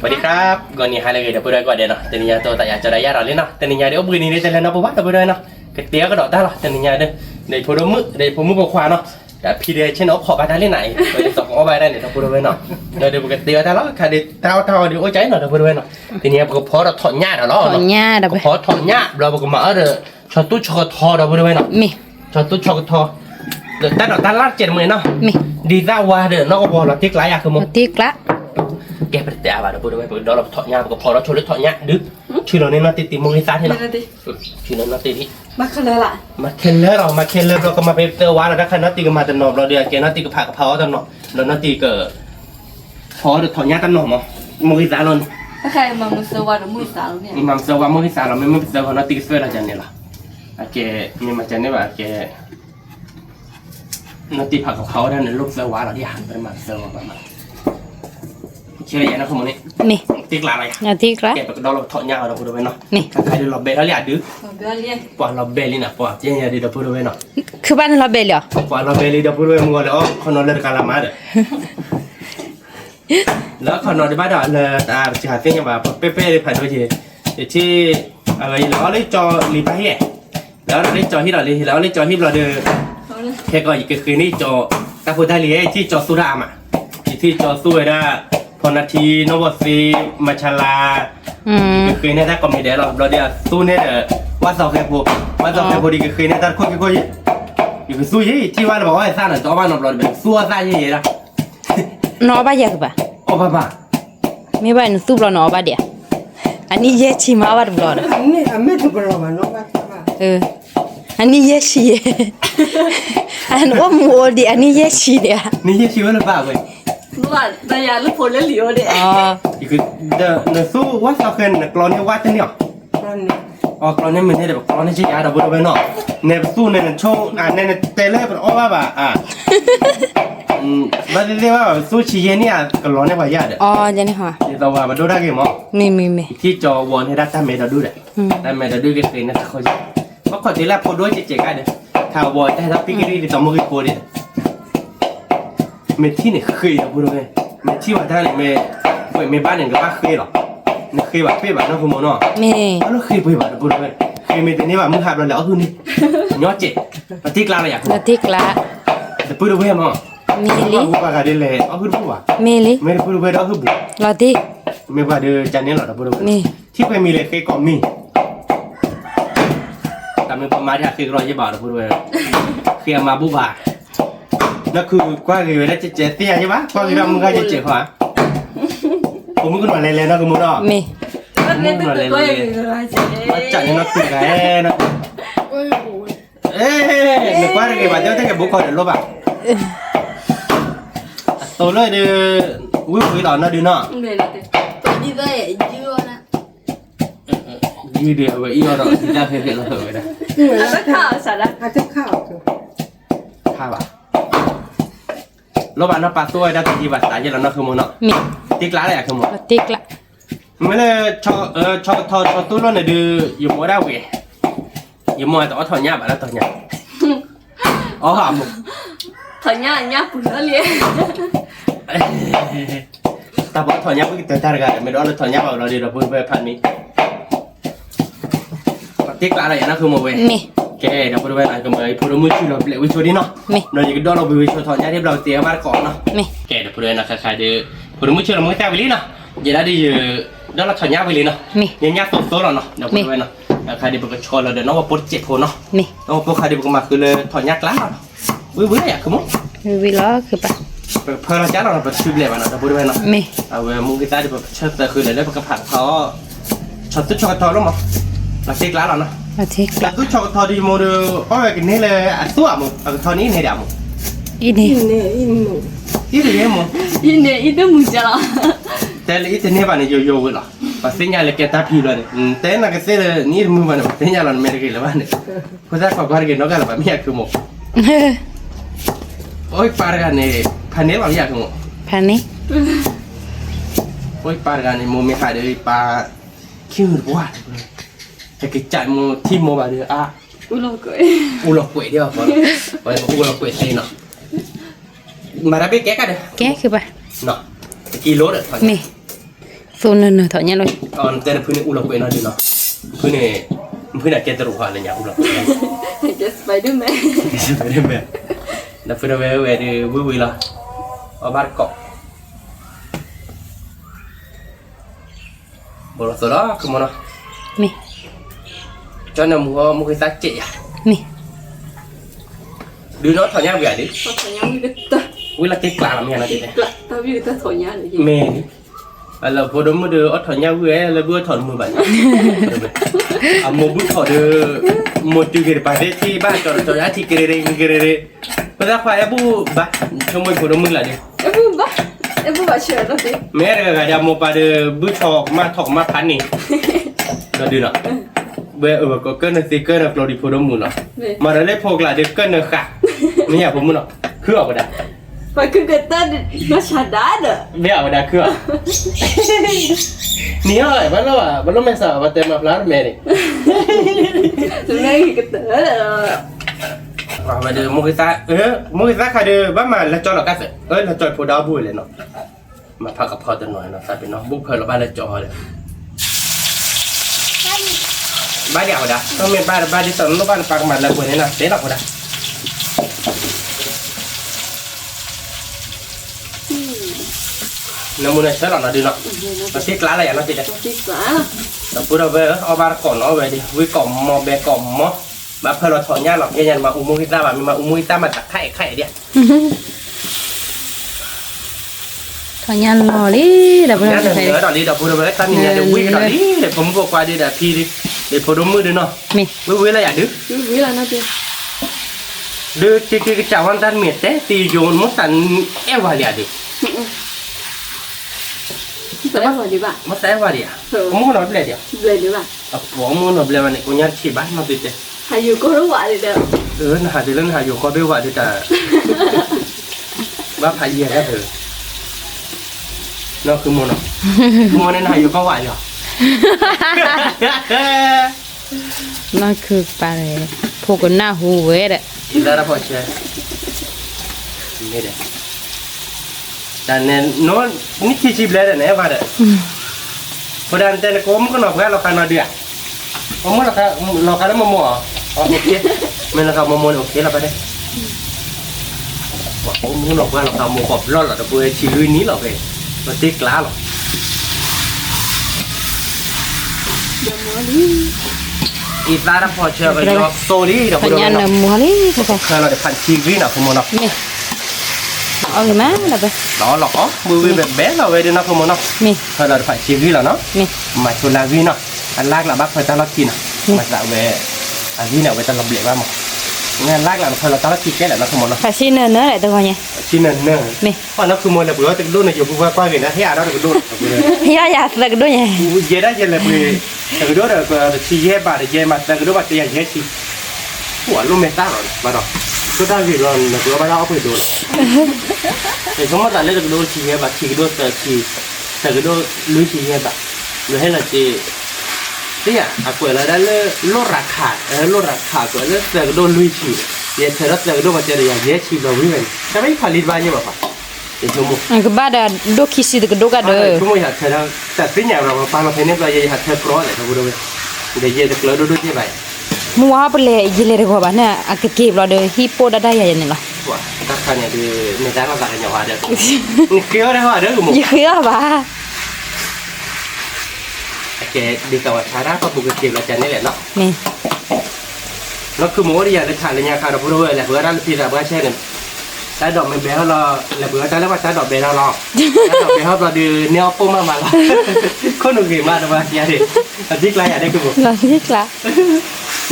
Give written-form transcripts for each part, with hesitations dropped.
สวัสดีครับก่อนนี้ให้เลยเดี๋ยวพูดด้วยก่อนเดี๋ยวเนาะแต่นี่ยาตัวแต่อยากจะได้ยาเราเลยเนาะแต่นี่ยาเดี๋ยวปืนนี้จะเล่นเนาะปุ๊บว่าเดี๋ยวพูดด้วยเนาะกระเตี้ยก็ดอกได้หรอแต่นี่ยาเด้อเดี๋ยวพูดมือเดี๋ยวพูดมือกับควายเนาะแต่พี่เดี๋ยวเช่นเอาขอบไปได้เล่นไหนเดี๋ยวส่งเอาไปได้เดี๋ยวเราพูดด้วยเนาะเดี๋ยวกระเตี้ยได้แล้วค่ะเดี๋ยวเท่าเดี๋ยวโอ้ใจเนาะเดี๋ยวพูดด้วยเนาะทีนี้ก็พอเราถอนหญ้าเนาะ ถอนหญ้าเดี๋ยวไป พอถอนหญ้าเราก็มาเดี๋ยวช็อตตู้ช็อตทอเดี๋ยวพูดด้วยเนาะ มี ช็อตตู้ช็อตทอเดี๋ยวตั้งแต่ลาด70,000เนาะ มี ดีซ่าว่าเดี๋ยวน้องก็บอกเราติ๊กไลน์อะคือมึง ติ๊กละ แกไปแต่อาบาพูดด้วยพูดเราถอดหญ้าก็พอเราชนแล้วถอดหญ้าดึกชื่อเราเนี่ยนาติมุงลิซ่าที่เนาะชื่อเรานาติที่ มาคันเลยล่ะมาเคนเลอร์เราก็มาเป็นเตอร์วาเราได้คันนาติก็มาตนอมเราเดียวแกนาติก็ผ่ากระเพราตนอมเรานาติก็พอถอดหญ้าตนอมมั้งมุงลิซ่าเรา ถ้าใครมามุสวาหรือมุสาวเนี่ย มัมเซวามุงลิซ่าเราไม่มุงลิซ่านาติก็เสือเราจันเนี่ยล่ะแกมีมาจันเนี่ยว่าแกนาติผ่ากระเพราได้ในลูกเสือวาเราที่หันไปมาเสือวามาเชื่ออย่างนั้นคุณมันนี่ มี ติ๊กลาอะไร ติ๊กละ แกไปเราถอดหญ้าเราพูดด้วยเนาะ มี ใครดูเราเบลแล้วอยากดื้อ ผมเบื่อเรียน ปอเราเบลีนะปอเจียนยาดีเราพูดด้วยเนาะ คือบ้านเราเบลล์เหรอ ปอเราเบลีเราพูดด้วยมึงก็เลยอ๋อคนนอนเลิกการละมาเด้อแล้วคนนอนที่บ้านเด้อเลยจะหาเสียงยังแบบเป๊ะๆเลยผ่านไปทีที่อะไรเราเลยจอรีไปเฮ้แล้วเราเลยจอที่เราเลยแล้วเลยจอที่เราเด้อแค่ก็อีกคืนนี้จอตาพูดได้เลยที่จอสุรามอ่ะที่จอสุเอดาพอนาทีนวสีมาชลาคืนนี้ถ้าก็ไม่ได้เราเดี๋ยวสู้เนี่ยว่าสาวแค่พอดีคืนนี้ถ้าคนก็อยู่สู้ยี่ที่ว่าเราบอกว่าสร้างหนังตัวบ้านเราแบบสู้สร้างยี่ละ นอบ้าเยอะกว่า โอ้ป้า ไม่บ้านสู้เรานอบ้าเดียอันนี้เยชิมาบ้าดูเรา ไม่ถูกหรอกมันน้องบ้า อันนี้เยชิอันว่ามัวดีอันนี้เยชิเดีย นี่ยี่ชีวหรือเปล่าเว้ย รู้ว่าดายาลูกผลแล้วเหลียวเด็ก อ๋อ อีกคือเดสู้ว่าสาวแค่กรอนเนี่ยว่าจะเนี่ย ตอนนี้ อ๋อกรอนเนี่ยมันเนี่ยแบบกรอนเนี่ยใช่ยาเราพูดไปเนาะเนี่ยสู้เนี่ยโชว์เนี่ยเตะเลยเป็นอ้อว่าบ้านเรียกว่าสู้ชีเยเนี่ยกรอนเนี่ยว่ายาเด้อ อ๋อจะนี่ค่ะ เดี๋ยวเราว่ามาดูได้กี่มั้ง มี ที่จอวอนให้ได้ตามเมทเราดูเด้ตามเมทเราดูกันเลยนะเขาจะเพราะคนที่แรกพูดด้วยเจ๊ๆกันเด้อข่าววอนให้ทับปิ๊กกี้ที่ต่อมือพูดเด้อเมที่เนี่ยเคยเราพูดด้วยเมที่ว่าท่านเนี่ยเมบ้านเนี่ยก็บ้าเคยหรอเนี่ยเคยแบบเคยแบบนั่นคือโมโน่ มี แล้วเคยไปแบบพูดด้วยเคยเมแต่นี่แบบมึงขาดเราแล้วคือนี่ย้อนเจ๊ปฏิกลาอะไรอย่าง ติ๊กละ แต่พูดด้วยมั้ง มีลิ พูดว่ากันเลยเอาคือพูดว่า มีลิ ไม่ได้พูดด้วยเอาคือบุ เราติ๊ก ไม่ว่าเดือจันเนี่ยหรอพูดด้วย มี ที่ไปมีเลยเคยก่อมีแต่มันประมาณที่คือ120 บาทพูดด้วยคือมาบุบานั่นคือกว่าเลยแล้วจะเจ๊เตี้ยใช่ปะกว่าเลยเรามึงก็จะเจ๊ขวาผมมึงก็หน่อยเลยนะคือมึงเนาะ มี แล้วเนี่ยตัวก็ยังมีอะไรเจ๊ จัดนี่นักคือไงนะเอ๊ะเด็กว่าเด็กว่าเดี๋ยวถ้าเกิดบุคคลเดี๋ยวลบอ่ะตัวเลยเดี๋ยววิ่งหล่อนะดูเนาะ เดี๋ยวเด็ก ดีได้ยืดนะ ยืดเดียวไปอีกแล้วที่ได้เคยเราเหยนะ แล้วข้าวสาระ อาจจะข้าวคือ ท่าบ่ะลบอ่ะนะปลาตัวได้ที่บัตรตายแล้วนะคือมึงเนาะ มี ติ๊กล้าอะไรอ่ะคือมึง ติ๊กละ ไม่เลยชอตู้รถเนี่ยดูอยู่มัวได้เว้ยอยู่มัวแต่ว่าถอนหญ้าแบบแล้วถอนหญ้าอ๋อหามึง ถอนหญ้าปุ๋ยแล้วเรียน แต่พอถอนหญ้าเพิ่งเติมตากันไม่รู้เราถอนหญ้าแบบเราดีเราพูดไปพันนี้ติ๊กอะไรนะคือมึงเว้ย มี แกเดี๋ยวพูดไปอะไรก็ไม่พูดมือชื่อเราเปลี่ยนวิชวลนี่เนาะ มี เราอยากดูเราไปวิชวลถอนหญ้าที่เราเตรียมมาก่อนเนาะ มี แกเดี๋ยวพูดเลยนะใครๆเดี๋ยวพูดมือชื่อเรามือแต่วิลีเนาะอย่าได้ดีเดี๋ยวเราถอนหญ้าวิลีเนาะ มี ยังยากตัวเราเนาะเดี๋ยวพูดไปเนาะใครเดี๋ยวบอกชอเราเดี๋ยวน้องว่าปวดเจ็บหัวเนาะ มี น้องพวกใครเดี๋ยวบอกมาคือเลยถอนหญ้ากล้าวิอยากคือมั้ง วิล้อคือปะ เพอเราจ้าเราไปชิบเลยมันเนาะเดี๋ยวพูดไปเนาะ มี เอาเว้ยมึงกีตาร์เดี๋ยวเชิดแต่คือเลยได้ประกับผักเขาช็อตตุ๊ชช็อตทอแล้วมั้งเราเช็คล้าเราเนาะ เราติ๊ก แต่ ละ ตุ๊ช็อตทอดีโมเดลอ้อยกินนี่เลยตัวมึงเอาทอนี้ในเดี๋ยวมึง อีนี่ อินหนู ที่เรียนมึง อีเนี่ยอีตัวมึงจะละ แต่เลยอีเทนี่บ้านนี่โยกันหรอภาษาเนี่ยเลยแกตาพี่เลยแต่นั่นก็เสร็จนี่มึงบ้านภาษาเนี่ยเราไม่ได้กินแล้วบ้านเนี่ยภาษาความการกินนกกันแบบไม่อยากคือมึงโอ้ยปาร์กันเนี่ยพันนี้เราอยากคือมึง พันนี้ โอ้ยปาร์กันเนี่ยมึงไม่หายเลยปาคิวหรือว่าแต่กิจใจมึงที่มึงบ้านเนี่ยอุโลกุย อุลกุยเดียวพออุลกุยเซ่เนาะมารับไปแกกันเด้อ แกคือปะ เนาะกิโลเด้อ มี Phone nó thọ nhá rồi. còn tên là phương u lộc quên nó đi nó phương này kia tự hòa là nhà u lộc cái Spiderman phải đem về là phương nào về thì vui vui là ở bát cọ bộ lộc đó không nó Mẹ. cho nó mua cái xác chị à Mẹ. đưa nó thọ nhau về đi thọ nhau như cái tơ vui là cái quả làm nhà nó đi này tao biết cái thọ nhau là gì mẹ đi là vừa đó mới đưa thọ nhau về là vừa thọ 17 một bút thọ đưa một từ cái bài đấy thì ba cho giá thì cái đấy bây giờ phải bu ba cho mình vừa đó mới là đi em bu bà chờ đó đi mẹ rồi gà một bài đưa bút thọ ma phán này nó đi nào bây giờ có cơn là gì cơn là lo đi vừa đó muốn nào mà nó lấy phô là được cơn là khác mấy nhàผมmuốn nào khứa ở đây phải cứ cái tên nó chả đá được mấy ở đây khứa ní ơi bắt nó mày sợ bắt tem mà phá mẹ này từ nay cái tớ là mà đưa một cái xác khai đưa bắt mà là cho là cái là cho phô đào bùi lên nó mà pháกับพอตัวหน่อยnó sai bên nó bút phơi là ba là cho rồi ba đẻo đã không mình ba đi tận nó ba phá mặt là bùi này nè thế nào rồi đã nó muốn này sẽ là nó đi nó tiếc lá này nó thì đấy nó bữa đầu về ở ba cỏ nó về đi với cỏ mò bé cỏ mò bà phơi nó thọ nha lọc nha mà umu hita mà umu hita mà chặt khẽ đi Thọ nhá lò đi là nha bây giờ đừng nhớ đỏ đi đỏ bữa đầu về ta mình nhà đừng quy đỏ đi đểผมvừa qua đi để phi đi để phô đốm mưa đi nó Mẹ. với là giải đứa với là nó đi đưa cái chảo hoàn tan miệt thế thì dùng một tấn em vào liền đi phải vào đi bạn mất té vào đi à không muốn nói bề đi về đi bạn không muốn nói bề mà này cô nhát chỉ bán nó đi thế hay dù có đúng vậy thì được hà thì lên hà dù có đứa vậy thì ta bác phải gì hết rồi nó cứ mua nên hà dù có vậy rồi nó cứ bà này phụ con na hù ấy đấy ra phải chơi nghe đấy dan nó nít chi bể đấy này vào đấy bây giờ tên có một cái nọc gai là cái nào được có một là cái nó mua ok mình là cái mua ok là cái đấy có một nọc gai là cái mua cọp lo là được bữa chỉ lui ní là về nó tiếc lá rồi ít ra đã phải chơi cái đó xô đi được Thọ bữa nhá đó là mua đi thôi cái là để phản chi ghi nào không mua nào Mẹ. Ôi má là bây đó là có mười về bé là về đến nó không muốn nào Mẹ. hay là phải chỉ ghi là nó Mẹ. mà chuột là ghi nó ăn lag là bác phải ta lắc kia nào mà dạo về ghi nào về ta làm lệ ba mà nghe lag là phải là ta lắc kia cái là nó không muốn nào phải xin nữa lại tôi coi nha xin nè Mẹ. còn nó không muốn là bữa từ lúc này giờ qua qua về nó thấy đó được luôn ya ya là cái đôi nha giờ đó giờ là bữa từ đó là chỉ dễ bà để dễ mà từ đó bà chỉ dễ chỉ của luôn mệt ta rồi bà đó tôi ta vì rồi là bữa bà đó phải đồ để không mất là lấy được đôi chỉ dễ bà chỉ đôi từ đó lưới chỉ dễ bà lưới hay là chỉ thế à quậy là đã lô rạc khả quậy là từ đó lưới chỉ vậy thì đó từ đó bà chỉ để dễ chỉ vào với mình cái mấy phải liên quan như vậy phải để chúng mua cái ba đã đôi khi xịt cái đôi cả đời chúng mua hạt thì nó tại cái nhàเราปาเราเทเนี่ยเราจะhạtเทปร้อยเลยครับดูเดี๋ยวจะเกลือดูที่ไหน mua hấp lệ gì lệ được không bạn nè à cái kẹp là đời hippo đã đây vậy này là ว่าถ้าใครเนี่ยดูในร้านเราสั่งกันอย่างว่าเด้อเคี้ยวได้ว่าเด้อกูหมู gì khía bà แกดีกว่าชาด้าก็ปกติเราจะนี่แหละเนาะ nè แล้วคือหมูที่อยากจะทานเลยเนี่ยค่ะเราพูดด้วยแหละเพื่อร้านพี่เราเพื่อเช่นใช้ดอกเบลเราแหละเพื่อจะเรียกว่าใช้ดอกเบลเราใช้ดอกเบลเราดูเนื้อปุ้มมาละคนหนุ่มกี่มาดูว่าอย่างนี้จิ๊กไรอย่างนี้กู là biết là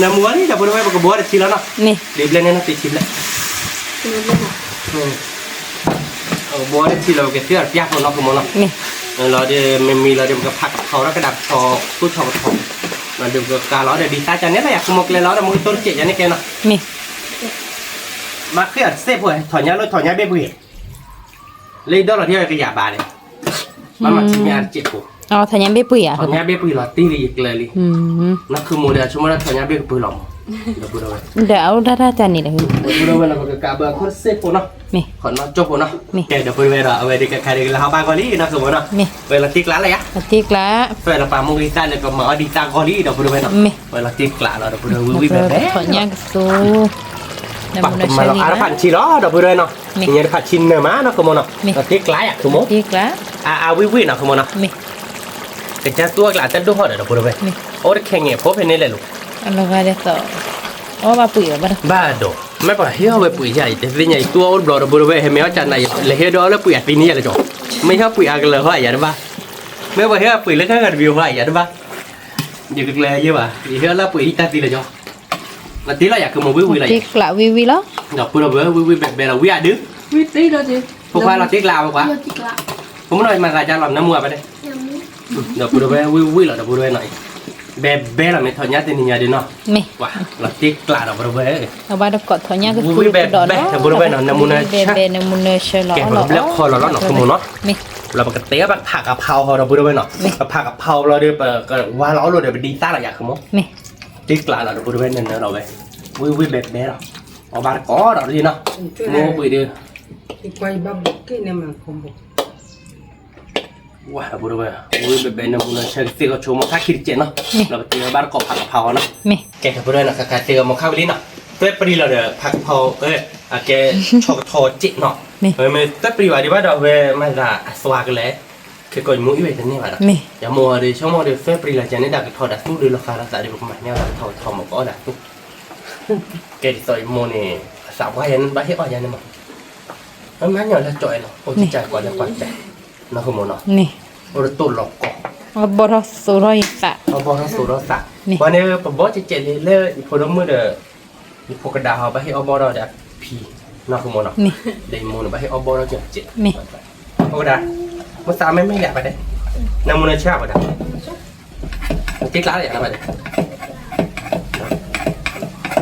น้ำม้วนนี่จะพูดด้วยกับบัวได้ชิลแล้วเนาะ nè เดี๋ยวเล่นเนี่ยน่าติดชิลแล้วบัวได้ชิลเราเก็บเสื้อเปียกของเราคือมันเนาะ nè เราเดี๋ยวมีเราเดี๋ยวกับผักเขาแล้วก็ดับคอตู้ทองทองเราเดี๋ยวกับการเราเดี๋ยวดีตาจันเนี่ยแหละคุณมกเลยเราเดี๋ยวมึงต้นเจี๊ยนี่แกเนาะ nè มาเคลื่อนเซฟเว้ยถอนยาเลยถอนยาเบี้ยบุ๋ยเลยดอลเราที่เราขยะบาเลยมาชิมยาเจ็บปุ๊บ thằng nhà bếp bưởi à ถอนยาเบี้ยบุ๋ยเราตีเลยเลย ừ นั่นคือโมเดลชั่วโมงละถอนยาเบี้ยบุ๋ยหลอม เราพูดเอาไว้ เดี๋ยวเอาด้าจานนี่เลย พูดเอาไว้เราก็กาบคนเซฟเนาะ นี่ คนเนาะจบเนาะแกเดี๋ยวพูดไว้เราเอาไว้ดีกับใครดีเราบ้านกอลี่นะสมมติเนาะ นี่ เวลาติ๊กล้านอะไรอะ ติ๊กละ เวลาปามุงลิซ่าเนี่ยก็มาดีตากอลี่เดี๋ยวพูดไว้เนาะ นี่ เวลาติ๊กล้านเราเดี๋ยวพูดเอาวิแบบ ถอนยางสูน้ำ ปัก มัน มา ใช้ เรา ดี อา นะ ผัดชีล้อเดี๋ยวพูดไว้เนาะเนี่ยผัดชินเนื้อม้าเนาะสมมติเนาะติ๊กล้านอะสมมติ ติ๊กละ วิเนาะสมมติเนาะ นี่ แต่จะตัวกล้าจะดูหอเดี๋ยวพูดไว้โอ้ยแข่งเงี้ยพบเห็นนี่เลยลูก อันละก็จะต่อโอ้มาปุ๋ยบ้าง บ้าดอกไม่ป่ะเฮียเอาไปปุ๋ยใหญ่แต่ที่ใหญ่ตัวบลอดบริเวณเห็นไหมว่าจันไหนเลยเฮียดอแล้วปุ๋ยปีนี้อะไรจ่อไม่ชอบปุ๋ยอะไรเลยเพราะอะไรอย่างนั้นบ้าไม่ป่ะเฮียปุ๋ยเล็กแค่กันวิวเพราะอะไรอย่างนั้นบ้าอยู่กันเลยเยอะป่ะเฮียแล้วปุ๋ยที่ตาตีเลยจ่อมาตีเราอยากคือมาวิวอะไร ติ๊กละวิแล้ว ดอกปุ๋ยเราเบอวิวแบบเราวิอาดื้อ วิตีเราจี พวกว่าเราติ๊กลาวกว่า เยอะจิกละ ผมหน่อยมากระจายหล่อมน้ำมัวไปเลยดอกปุ๋ยเราวิวเราดอกปุ๋ยหน่อยแบบเราไม่ถอดยาตีนี่ยาดีเนาะ นี่ ว้าเราติ๊กลาดอกปุ๋ย เอาบ้านกดถอนยางก็ วิวแบบแต่ปุ๋ยเราเนาะน้ำมัน เบน้ำมันเชลล์ แกงแล้วคอเราเนาะสมมุติเนาะ นี่ เราปกติแบบผักกะเพราเราพูดไว้เนาะผักกะเพราเราเดี๋ยวก็ว่าเราเดี๋ยวไปดีซ่าเราอยากขโมย นี่ ติ๊กลาเราพูดไว้นั่นเราไปวิแบบเบ้เราเอาบาร์ก้อเราดีเนาะโม่ไปดิ ที่ควายบ้าบุกที่เนี่ยมันคงบุก ว้าพูดไว้วิแบบเบ้เนี่ยมันเชิงตีก็ชมมาค่าคิดเจนเนาะเราไปตีบาร์ก้อผักกะเพราเนาะ นี่ แกพูดไว้เนาะค่าตีก็มาข้าวลิ้นเนาะเพื่อปรีเราเดี๋ยวผักกะเพราแกชอบทอจิเนาะไม่แต่ปรีว่าดีว่าเราเวมาละสวากเลยคือก่อนมุ้ยไปที่นี่มาละ นี่ อย่ามัวดิช่วงมัวดิเฟบรีลาจะเนี่ยดักทอดักตู้ดิราคาละสายดิบมาเนี่ยดักทอหมกก็ดักตู้เกดิสอยโมนี่สาวว่ายันบ้าเหี้ยอ่อนยันเนี่ยมั้งมันเนี่ยละจ่อยเนาะโอ้ยใจกว่าจะกว่าใจนะคุณโมเนาะ นี่ โอ้ยตู้หลอกก่อ เอาบอทสูรอยสะ เอาบอกทั้งสูตรสักวันนี้ผมบอกจะเจริญเลยอีพอดมือเด้ออีพอกระดาษบ้าเหี้ยเอาบอเราดักพีนะคุณโมเนาะ นี่ เดโมเนาะบ้าเหี้ยเอาบอเราจะเจ็ด นี่ พอกระดาษมันสามไม่อยากไปได้น้ำมันเชื่อไปได้ติ๊กล้าอยากไปได้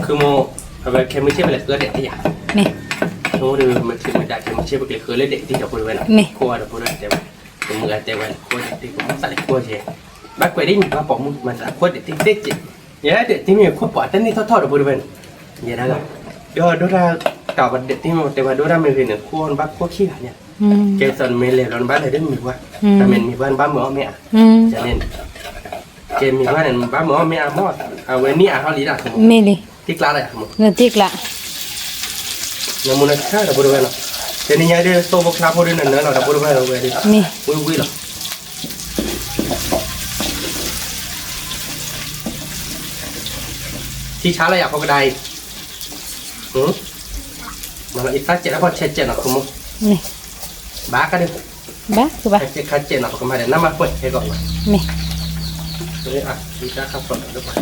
คือโมแบบเคมีเชื่อไปเลยเกลือเด็ดที่อยาก นี่ โมดูมันคือมันจากเคมีเชื่อไปเลยเกลือเด็ดที่จะพูดไว้หน่อยคั่วเดี๋ยวพูดไว้เดี๋ยวมือเดี๋ยวคั่วที่ผมใส่คั่วเช่บ้านกวยได้มีมาปอกมันจะคั่วเด็ดที่เด็ดจิเยอะเด็ดที่มีคั่วปอดแต่นี่ทอดๆเดี๋ยวพูดไว้เยอะแล้วเดี๋ยวดูราเก่าเด็ดที่มันแต่ว่าดูราไม่เป็นคั่วบ้านคั่วขี้หลายเนี่ยเกสรเมล์ร้อนบ้านเลยได้มีว่าแต่มันมีบ้านเหมือนแม่จะเน้นเกมมีบ้านเนี่ยบ้านเหมือนแม่มอดเอาไว้นี่เขาลีดอ่ะ นี่ดิ ที่กล้าเลยมั้ง นี่ติ๊กละ ยังมุนช่าเราบริเวณเนาะเดี๋ยวนี้ยังได้โซ่บกคลาพอดีนั่นเนาะเราบริเวณเราเว้ยดิ นี่ วิหรอที่ช้าเราอยากพอกระไดมันอีกสักเจ็ดแล้วพอเช็ดเจ็ดเนาะคุณมุ นี่ บ้าก็ได้ บ้าคือบ้า เจ็ดคัดเจ็ดเนาะคุณมาเดี๋ยวน้ำมาเปิดให้ก่อนมา นี่ นี่อ่ะที่จะขับรถด้วยกัน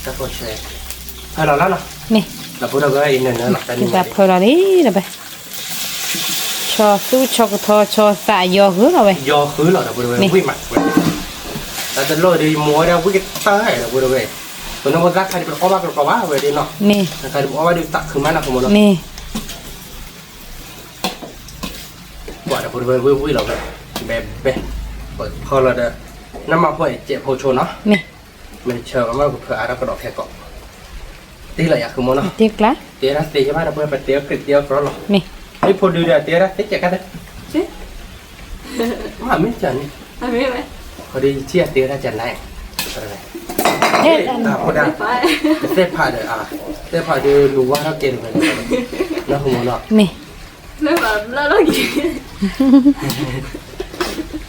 จะพอแชร์ให้เราแล้วเนาะ นี่ เราพูดเราก็อินเนอร์เนาะแต่นี่ แบบพอละนี่ละไปชอสู้ชอกทอชอสายยอหือเราไป ยอคือเราบริเวณวิ่งมาเราจะโลดดีมัวเราวิ่งตายเราบริเวณตัวนั้นก็รักใครเป็นข้อบ้าเป็นข้อว่าเว้ยดีเนาะ นี่ ใครบอกว่าดูตักคือมันนะคุณมด นี่ กว่าเราบริเวณวิ่งเราแบบแบบพอเราเด้อน้ำมาพ่อเจ็บโพชเนาะ นี่ ไม่เชื่อว่าเผื่ออะไรก็ดอกแค่เกาะตีเราอยากคือมดเนาะ ติ๊กละ เตี้ยนะเตี้ยใช่ไหมเราเพื่อไปเตี้ยกริดเตี้ยกรอหรอ นี่ ไอ้พอดูเดี๋ยวเตี้ยนะเตี้ยจะกันได้ จี มาไม่จัน ทำไม่ไหม พอดีเชี่ยเตี้ยได้จันได้อะไร เอ๊ะ พอได้ ไฟ เส้นผ่าเดี๋ยวเส้นผ่าเดี๋ยวรู้ว่าเราเก่งไปเลยนะคุณมดเนาะ นี่ ไม่แบบแล้วเรากิน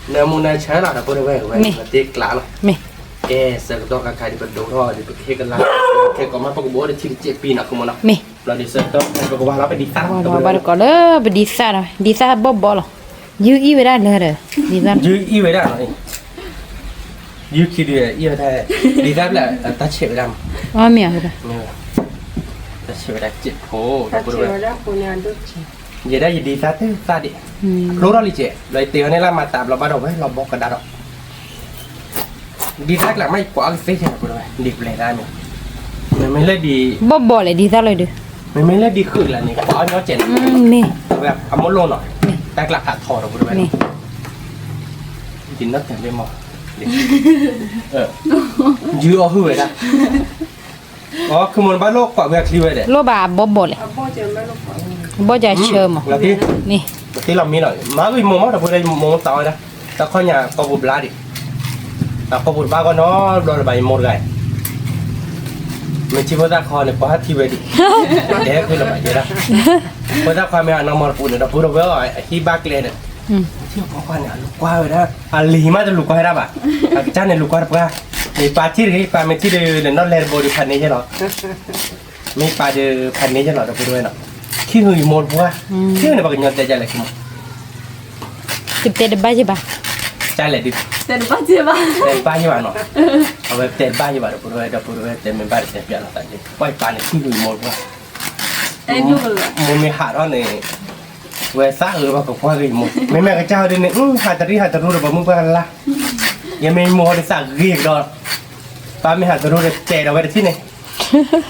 เนื้อมูนใช้หลักแต่พอได้เว้ยมันตีกลาหรอ นี่ เอสก็ต้องการใครที่เป็นดูท่อที่เป็นเฮกันละเฮก็มาประกบได้ทีเจ็ดปีนะคุณมดเนาะ นี่ เราดิเซอร์ต้องประกบว่าเราไปดีตั้ง ว่าบาร์ก็เลยไปดีซ่าเลยดีซ่าบ่หรอยื้ออีไว้ได้เลยเด้อดีซ่า ยื้ออีไว้ได้หรอยื้อคิดเลยอีไว้ได้ดีได้แหละตัดเฉดดำ อ๋อเมียเหรอ เนี่ยตัดเฉดได้เจ็บโผล่ ถ้า บริ เชื่ เว อ ณ แล้วคนงานด้วยชี อย่าได้ยินดีซะที่ซาดิรู้เราลิเจเลยเตียวนี่ละมาตามเราบ้านเราไว้เราบอกกันได้หรอกดีทักหลังไม่กว่าลิเซ่ใช่ไหมบริเวณดิบเลยได้ไหมมันไม่เล่ดี บ่เลยดีซ่าเลยเด้อ มันไม่เล่ดีขึ้นแล้วนี่กว่าเอาเจ็ด นี่ แบบเอามดลงหน่อยแต่หลักขาดทอเราบริเวณ นี่ กินนักแต่ไม่หมดยื้อเอาหื้อเลยนะ อ๋อคือมันบ้านโลกกว่าเวทีเลยเด้ โลบาบ่เลย พ่อเจอแม่ลูกก่อน บ่จะเชื่อม แล้วที่ นี่ ที่เรามีหน่อยมาก็มองแต่พูดได้มองต่อนะแต่ข้อเนี่ยก็บุบลาดิแต่ก็บุบบ้าก็เนาะโดนใบหมดเลยไม่ใช่เพราะตาคอเนี่ยเพราะที่เวดิเดี๋ยวคือเราไปเดี๋ยวนะเพราะตาคอไม่เอาน้ำมันปูเนี่ยเราพูดว่าที่บ้าเกลเนี่ย ที่ของข้าเนี่ยลูกกว้าเลยนะลีมาจะลูกกว้าได้ป่ะจ้าเนี่ยลูกกว้าได้ป่ะมีปลาที่ไหนปลาไม่ที่เดินนอนเลนโบดูพันนี้ใช่หรอมีปลาเดินพันนี้ใช่หรอเราไปด้วยเนาะขี้หือหมดป่ะขี้เนี่ยปากเงินแต่ใจอะไรขี้หมด ติดเตะบ้าใช่ปะ ใจอะไรดิ แต่บ้าเจ็บบ้า เต็มป้าใช่ป่ะเนาะเอาไปเต็มป้าใช่ป่ะเราไปด้วยเต็มเป็นป้าเต็มเปียกเราแต่ดิปล่อยปลาเนี่ยขี้หือหมดป่ะ ไอ้ดูเลย มันมีหาดว่าเนี่ยเวซ่าว่ากับว่ากี่หมดไม่แม่กับเจ้าดิเนี่ยหาตะรีหาตะรู้หรือเปล่ามึงเป็นอะไรยังไม่โมได้สั่งเรียกดอกป้าไม่หาตะรู้เลยเจเราไว้ที่ไหน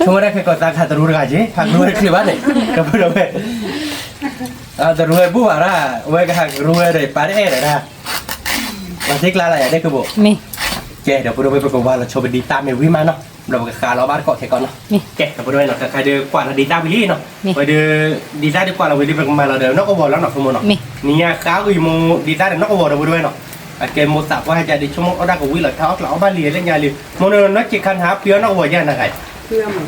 ช่วงแรกเคยก่อตั้งหาตะรู้กันใช่หารู้เลยคือว่าเนี่ยก็พูดเอาไปตะรู้เลยบุ้งอะไรเว้ยก็หารู้เลยป้าได้เลยนะมาที่กลางอะไรได้คือบอก มี เจเดี๋ยวพูดเอาไปประกอบว่าเราโชว์เป็นดีตามในวิมาเนาะเราไปขาเราบ้านเกาะเทก่อนเนาะเจ๊เดี๋ยวพูดด้วยเนาะใครเดือกว่าเราดีตามวิลลี่เนาะไปเดือดีตามดีกว่าเราวิลลี่ไปมาเราเดี๋ยวนอกก็บอกแล้วเนาะคุณโมเนาะนี่ข้าวอีโมดีตามเดี๋ยวนอกก็บอกเราไปด้วยเนาะเกมโมสับว่าจะดีชั่วโมงเอาได้กับวิลล์เท้าเราบ้านเรียนเล่นยาลิโมเนนักจิตคันหาเปียนอกบอกยังไง เพื่อมา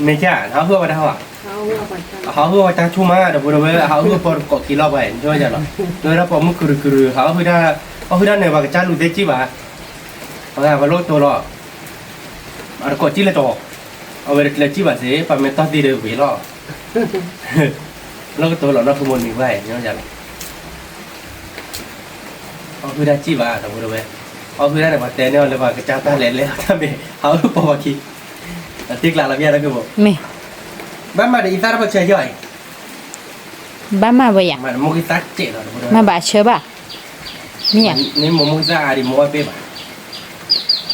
ไม่ใช่เขาเพื่อมาเท่าอ่ะ เขาเอาไปทำ เขาเพื่อมาจ้าชุ่มมาเดี๋ยวพูดเอาไว้เขาเพื่อพอเกาะกี่รอบไปช่วยจังเนาะโดยแล้วพอมึงคือเขาเพื่อได้เนี่ยว่าจ้าลูเดจิบ่ะเขาได้ว่าโลตัวรอเอาเกาะจีเลยตัวเอาไปเลยจีบ่ะสิปาเมต้าดีเลยวิลล์แล้วก็ตัวเราเราขโมยมีไว้ช่วยจังเอาเพื่อได้จีบ่ะเดี๋ยวพูดเอาไว้เอาเพื่อได้เนี่ยมาเตะเนี่ยเลยว่ากระจ้าตาเล่นเลยถ้าไม่เขาปอกี้ติ๊กลาละเมียแล้วก็บอก มี บ้านมาเดี๋ยวอีสานเราเชื่อย่อย บ้ามาบ่ยัง มันมุกิตาเจ๋อเรา มาบ่เชื่อป่ะมีอย่าง นี่มุกิตาอะไรมุกเป๊ะป่ะ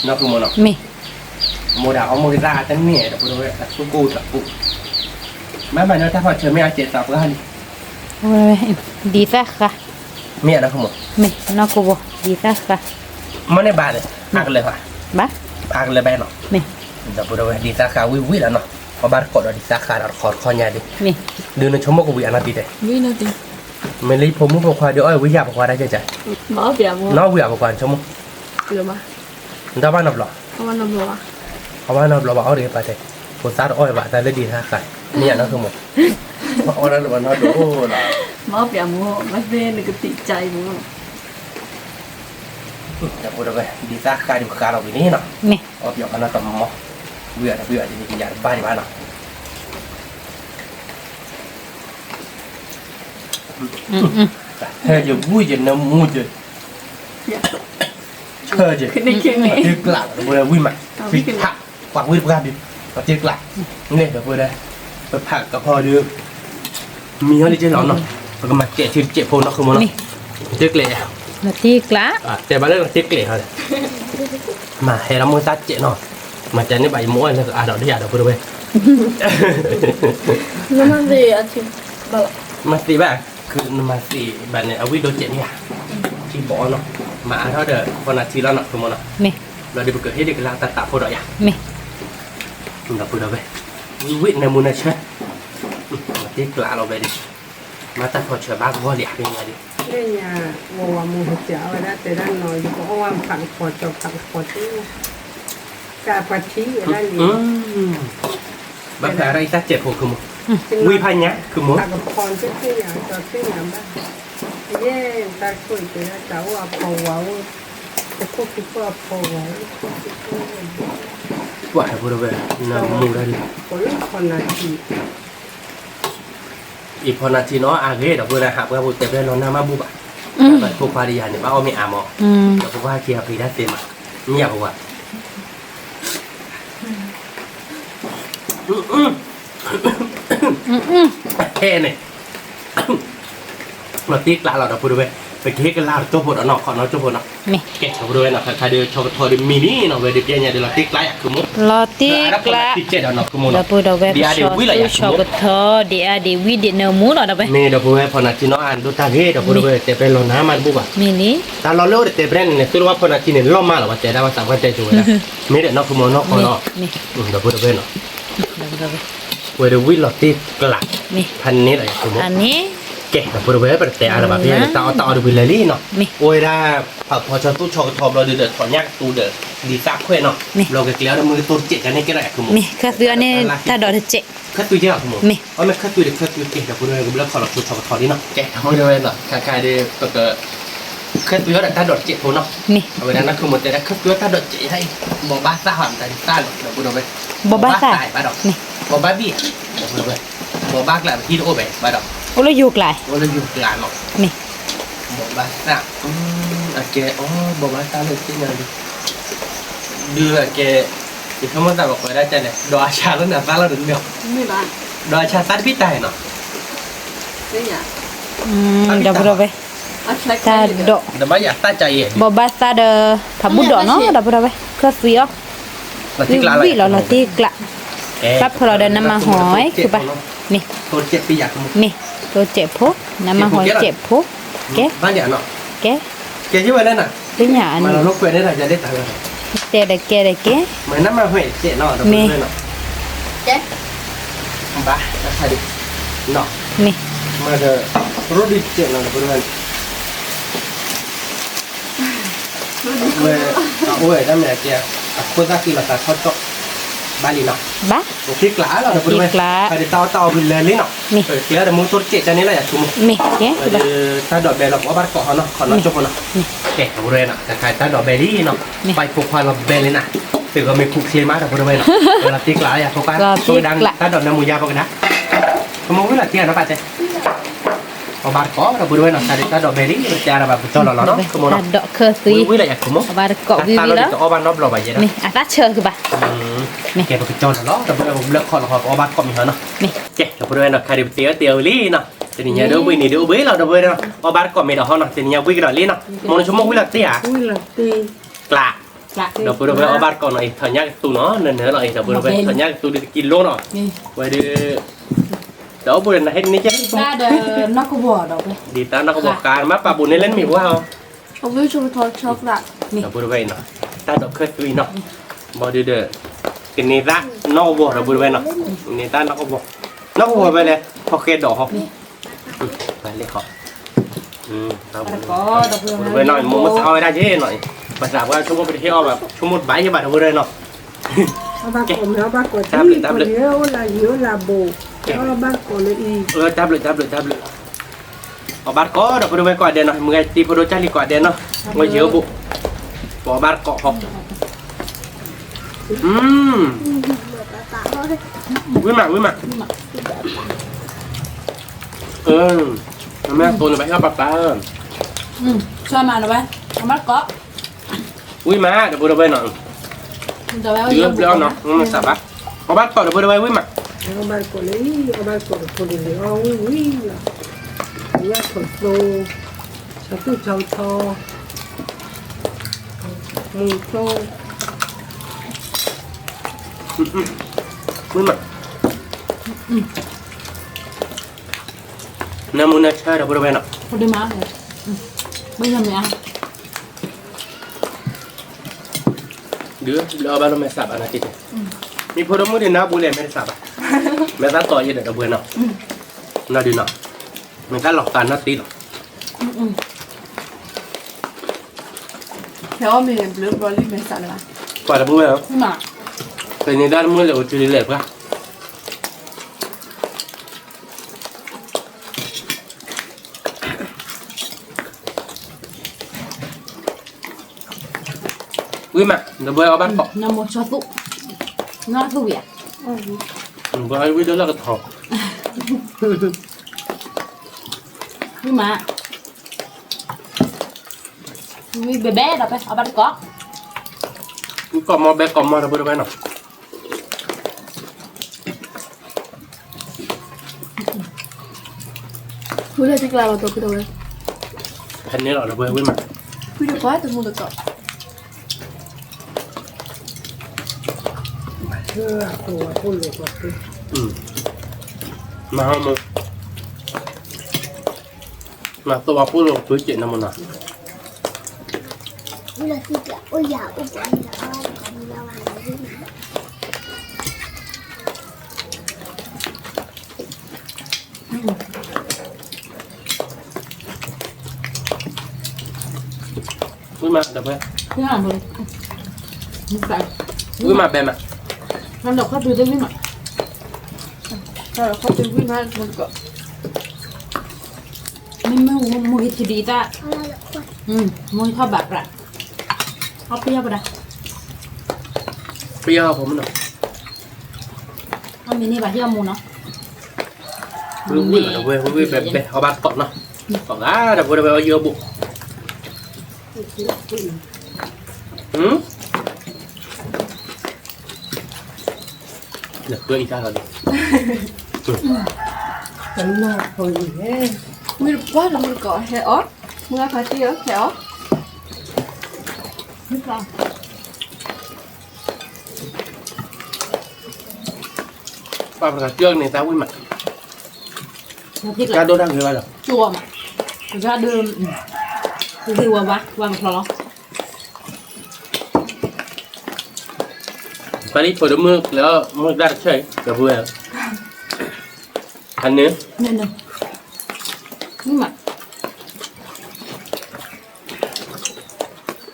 นอกคือมุนอก มี มุดาเอามุกิตาแต่เนี่ยเราพูดว่าสุกูสักกูบ้านมาเนี่ยถ้าพอเชื่อไม่เอาเจ็ดสับก็ฮัน โอ้ยดีสักค่ะ เมียนะคุณมุ มีนอกกูบ่ดีสักค่ะ มันในบ้านเลยอักเลยว่ะ บ้า อักเลยแบนเนาะ มี เราพูดว่าดีสักขาวิแล้วเนาะพอบ้านกดเราดีสักขาเราขอดคอใหญ่ดิ มี เดือนนึงชั่วโมงกูวิอันนั้นดีเลย วิ่งนาที ไม่รีบผมมึงบอกว่าเดี๋ยววิยาบอกว่าได้ใจ หมอเปียกมั้ง น้องวิยาบอกว่าชั่วโมง เปียกมั้ง ถ้าบ้านนับหรอ เพราะว่าน้ำร้อน เพราะว่าเราบอกเอาเดี๋ยวไปเลยกูซัดอ้อยว่าแต่เล่ดีท่าไก่เนี่ยนั่นคือหมดเอาแล้วมันนอนดูล่ะ หมอเปียกมั้งมันเป็นกติใจมั้ง จะพูดอะไรดีท่าไก่ดูการเราไปนี่เนาะ มี เอาเดี๋ยวกันนะกับหมอเบื่อจะมีกินยาบ้านเนาะเฮ้ยอยู่บุ้ยจะน้ำมูจะเชื่อจะ คือในเกมนี้ ตีกลับพูดอะไรวิ่งมาฟิกผักปักวิ่งกลับดิปักตีกลับนี่เดี๋ยวพูดอะไรไปผักกับพอดื้อมีอะไรจะหลอนเนาะแล้วก็มาเจ็บโพนเนาะคือมันเนาะตีกเลย นาทีกละ แต่บ้านเรื่องตีกเลยเขาเลยมาให้เรามือซัดเจ็บเนาะมาจะนี่ใบม้วนแล้วก็เราได้ยาเราพูดไป แล้วมันดีอาทิตย์แบบ มาสีแบบคือมาสีแบบเนี่ยเอาวิโดเจ็บเนี่ยที่บอเนาะมาเท่าเดิมวันอาทิตย์แล้วเนาะคือมันเนาะ มี เราได้ไปเกิดเหตุการณ์ตัดพูดอะไรอย่าง มี เราพูดเอาไปวิในมูลนิธิมาตีกลาเราไปดิมาตัดพอเชื่อบ้างว่าเดี๋ยวเป็นไงดิ เนี่ยวัวมูหัวเจ้าได้แต่ด้านน้อยเพราะว่าผังขอจบผังขอที่กาปัชีด้านนี้ แบบอะไรซัดเจ็บผมคือมึงวิพันธ์เนี้ยคือมึง ตากระพรที่อย่างจอที่อย่างบ้างเย่ตาคุยไปแล้วเจ้าว่าพอว้าวจะพูดที่ว่าพอว้าว ว่าให้พูดเอาไปน้ำมูลดิ คนละคนละที อีพอนาทีเนาะอาเกะเราพูดอะไรหาเพื่อพูดเต็มเลยเราหน้ามาบุบอ่ะแบบพวกพาริยาเนี่ยว่าเอาไม่อามอแต่พวกว่าเคียร์พีได้เต็มอ่ะนี่อยากบอกว่าเฮ้เนี่ยเราตีกลาเราพูดเอาไปไปเค้กกันลาตัวผลเอาหนอกขอน้อยตัวผลเนาะ มี เก่งเราพูดเอาไปเนาะใครเดือดชอบทอดิมินี่เนาะเวดิเปียเนี่ยเดี๋ยวเราตีกลาคือมุก ลอติกละ ตีเจ็ดเอาหนอกคือมุก เรา เนาะ พูดเอาไว้ เดี๋ยวเดี๋ยววิเลย ชอบกเธอเดี๋ยววิเดเนมูเนาะไป นี่เราพูดให้พอนาทีเนาะอ่านดูตาเกะเราพูดเอาไปแต่เป็นเราหน้ามันบุบอ่ะ มีนี่ ตาเราเลี้ยวเตะเบรนเนี่ยคือว่าพอนาทีเนี่ยล้มมาหรอว่าเจ๊ได้ว่าสามกันเจ๊จูนะมีเด็กนอกคือมอนอกคนนอก มี เดี๋ยวพูดเพื่อนเนาะ เวลาวิ่งหลอดตีกลัก นี่ พันนี้อะไรคุณม อันนี้ แกะกับพวกเราแบบแต่อะไรแบบนี้ต่อดูวิลลี่เนาะ นี่ โอ้ยได้พอชนตู้ชอทอมเราเดือดถอนยากตูเดือดดีซักเพื่อนเนาะ นี่ เราเกลียวมือตัวเจ็ดกันนี่ก็ได้คุณม นี่คือตัวนี้ถ้าดอกเจ๊ คัดตัวเจ้าคุณม นี่ อ๋อไม่คัดตัวเด็กคัดตัวเก่งกับพวกเราเราขอเราตัวชอทอนี่เนาะแกะทำด้วยเนาะคล้ายๆเด็กตัวเกิดคัดตัวแต่ถ้าดอดเจ็ดคนเนาะ นี่ เอาไว้นั้นคือหมดแต่คัดตัวถ้าดอดเจ็ดให้บอกบ้าซ่าหอมแต่ซ่าเนาะเดี๋ยวพวกเราไป บ่บ้าซ่า บ้าดอก นี่ บอกบ้าบี้เดี๋ยวพวกเราไปบอกบ้ากแหละที่โอ้ไปบ้าดอก โอ้เราอยู่ไกล ว่าเราอยู่กลางเนาะ นี่ บอกบ้าซ่าโอเคอ๋อบอกบ้าซ่าเลยที่ไหนดูโอเคที่เขามาแต่บอกไปได้ใจเนี่ยดอชาแล้วเนี่ยซ่าเราถึงเดียว ไม่บ้าน ดอชาซ่าพี่ตายเนาะ ไม่อยาก เดี๋ยวเราไป เอาใช้ ถ้าดอก แต่ว่าอยากตั้งใจเอง บ่บ้าซ่าเด้อถ้าบุดดอกเนาะเดี๋ยวเราไปคือเฟี้ยว เราที่กลางอะไร วิเราตีกละครับพอเราเดินน้ำมาหอยคือปะนี่ ตัวเจ็บปีอยาก นี่ตัวเจ็บพุน้ำมาหอยเจ็บพุแก บ้านอย่างเนาะ แก แกที่ไว้นั่นน่ะ เป็นอย่าง มาเราลูกเกลือได้หน่อยจะได้ตังค์ เจ๊ได้แกได้แก เหมือนน้ำมาห่วยเจ็บเนาะเราเพื่อนเนาะ เจ๊ บ้าแล้วใครดิเนาะ นี่ มาเถอะรถดิเจ็บเนาะเพื่อนเว้ยโอ้ยนั่นแหละเจ้าคนตะกี้เราตัดทอดก็บ้านลีเนาะ บ้า โอเคกล้าเราเพื่อนใครดิเตาบินเลยเนาะเกลือแต่มึงตัวเจ็บจะนี่แหละอย่าทุ่ม นี่แกคือปะ ถ้าดอกเบลล์ว่าบ้านเกาะเนาะขอน้องจบเนาะแกะบริเวณอ่ะแต่ใครถ้าดอกเบลลี่เนาะไปผูกพันกับเบลเลยนะถือว่ามีคุกเชียร์มาแต่บริเวณเนาะเวลาตีกลาอย่าโฟกัสตัวดังถ้าดอกน้ำมูยาปกันนะขโมยเวลาเที่ยงนะป้าเจ้เอาบ้านเกาะเราบริเวณเนาะถ้าดอกเบลลี่จะอะไรแบบจอหล่อเนาะขโมย ถ้า เนาะ ดอกเคอร์ซี วิเลยอยากขโมย บาร์เกาะวิวแล้ว เอาบ้านนอบหล่อไปเยอะ นี่อาตาเชอคือปะ แกไปจอหล่อแต่บริเวณผมเลิกขอเราขอเอาบ้านเกาะมีเหรอเนาะ นี่ แกะบริเวณเนาะใครเตียวลี่เนาะจะนี่เดี๋ยววิ่งนี่เดี๋ยววิ่งเราเดี๋ยววิ่งเนาะเอาบ้านเกาะมีดอกเนาะจะนี่วิ่งกันลี่เนาะมองชั่วโมงวิ่งละเตี้ย อุ้ยละตี กลาเดี๋ยวเราไปเอาบ้านก่อนหน่อยถอนยากตูเนาะเนื้อหน่อยเดี๋ยวเราไปถอนยากตูกินโลเนาะไว้เดี๋ยวบุญนะเฮ็ดนี่จ้ะ ถ้าเดินนอกก็บ่ดอกเลย ดีตานักบอกการมาปะบุญในเล่นมีว่าเอา เอาวิวชูทอดช็อกละ เดี๋ยวบุญไว้เนาะตาดอกเคยตุยเนาะบอดีเด้อกินนี่ตานอกบอกเดี๋ยวบุญไว้เนาะนี่ตานอกบอกนอกบอกไปเลยพอเคดอกเขาไปเลยเขาครับ ก็ดอกเพื่อน ไว้หน่อยมึงเอาไว้ได้เยอะหน่อยภาษาว่าชั่วโมงไปเที่ยวแบบชั่วโมงบ่ายจะบ่ายเดี๋ยวบุญเลยเนาะ เอาบ้านก่อนเอาบ้านก่อนที่คนเยอะละโบเอาบ้านก่อนเลยอี จับเลยเอาบาร์ก็เดี๋ยวไปดูไปก่อนเดี๋ยวนะมึงไงตีไปดูจ้าลีก่อนเดี๋ยวนะมึงเยอะบุบอกบาร์ก็หอกวิ่งมาแม่ตัวหนึ่งไปเข้าปากตา ช่วยมาหน่อยไหมเอามาเกาะ วิ่งมาเดี๋ยวไปดูไปหน่อย จะไว้ เยอะเปรี้ยวเนาะมันสับปะเอาบาร์ก็เดี๋ยวไปดูไปวิ่งมา เอาบ้านก่อนเลยเอาบ้านก่อนคนเดียวเอาอุ้ยละเนี่ยคนโตชาวตู้ชาวทอมูโต วิ่งมาน้ำมันน่าเชื่อเดี๋ยวไปดูไปหน่อย พอดีมาเลยไม่ทำเนี่ย เดี๋ยวเอาบาร์เราไม่สับอ่ะนะจิ๊ดมีพอดีมือเดียวนะบุเล่ไม่สับอ่ะไม่สับต่อเยอะเดี๋ยวบุเนาะน่าดีเนาะมันก็หลอกกันน่าตีหรอก แล้วมีบลูเบอร์รี่เป็นสัตว์อะไร กว่าจะบุเนาะ ขึ้นมา แต่ในด้านมือเราจะเรียบป่ะวิ่งมาเดี๋ยวไปเอาบ้านเกาะ น้ำมันชอสุน้ำสุยอ่ะ ไปวิ่งเดี๋ยวเราก็ถอด ขึ้นมามีเบเบ้เราไปเอาบ้านเกาะ ก็มาแบกก็มาเดี๋ยวไปหน่อย พูดเลยที่กลางเราตัวพี่ตัวเลย แค่นี้หรอเดี๋ยวไปวิ่งมา พี่ตัวก้อยตัวมูตัวเกาะ เชื่อตัวพูดเลยว่าคือ มาเอามาตัวพูดลงพื้นเจ็ดน้ำมันนะ Udah tidak, oh ya, oh ya, มาเดี๋ยวเพื่อน ที่หลังเลยมันใส่ อุ้ยมาแบบมา มันดอกเข้าไปได้ไม่หน่อยถ้าเราเข้าไปวิ่งมามันก็ไม่มูฮิตดีจ้ะมูฮิตชอบแบบไรเอาเปรี้ยวไปได้ เปรี้ยวผมหน่อย เอามินี่แบบที่เอามูเนาะ อุ้ยเดี๋ยวเว้ยแบบเอาบาดเกาะเนาะเกาะเดี๋ยวเว้ยเอาเยอะบุเดี๋ยวเพื่ออีกท่าเราดิ ฉันน่าคอยแฮ่ ไม่รู้ว่าเรามันก่อแฮออสเมื่อพาร์ตี้แฮออสไม่ฟัง ปลาประกาศเรื่องในตาอุ้ยมา เราพริก การ ละ โดนทางคืออะไรหรอ จั่วมาจะเดิมคือวะวางคลอ ตอนนี้เปิดมือแล้วมือได้ใช่เดี๋ยวเพื่อนอันนี้ เนี่ยนี่มา